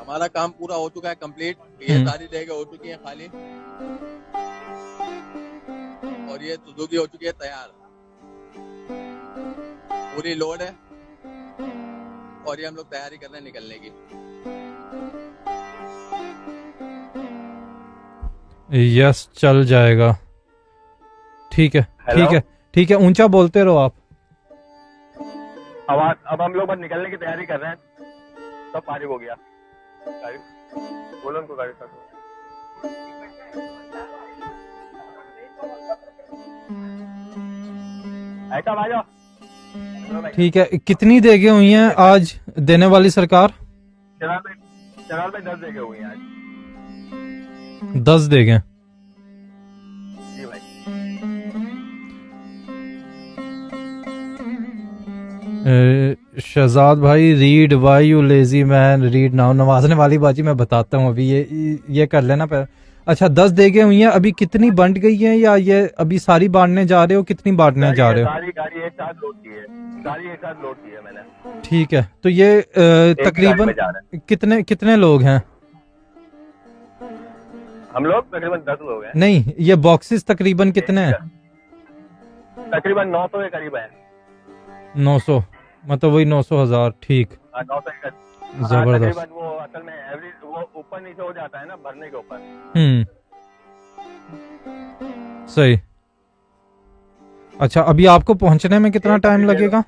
हमारा काम पूरा हो चुका है कंप्लीट। ये सारी जगह हो चुकी है खाली और ये सुजुकी हो चुकी है तैयार, पूरी लोड है और ये हम लोग तैयारी कर रहे हैं निकलने की। यस, चल जाएगा। ठीक है, ठीक है, ठीक है, ऊंचा बोलते रहो आप। अब हम लोग बस निकलने की तैयारी कर रहे हैं, सब फारिग हो गया। गाड़ी बोलो उनको, गाड़ी स्टार्ट। ऐसा आ जाओ। ठीक है, कितनी देगे हुई हैं आज देने वाली सरकार? चनाल में 10 देगे हुई हैं आज। 10 देगे। जी भाई। शहजाद भाई, read why you lazy man, read now. नवाजने वाली बाजी मैं बताता हूँ अभी, ये कर लेना पर। अच्छा, 10 देगे हुई हैं, अभी कितनी बंट गई हैं या ये अभी सारी बांटने जा रहे हो? कितनी बांटने जा रहे हो? सारी गाड़ी एक साथ लोड की है, सारी एक साथ लोड की है मैंने। ठीक है, तो ये तकरीबन कितने लोग हैं? हम लोग तकरीबन 10 लोग हैं। नहीं, ये बॉक्सेस तकरीबन कितने हैं? तकरीबन 900 के करीब है। 900, मतलब वही 900,000। ठीक, 900 के जबरदस्त। वो असल में एवरेज वो ऊपर नीचे हो जाता है ना भरने के ऊपर। सही। अच्छा, अभी आपको पहुंचने में कितना टाइम लगेगा?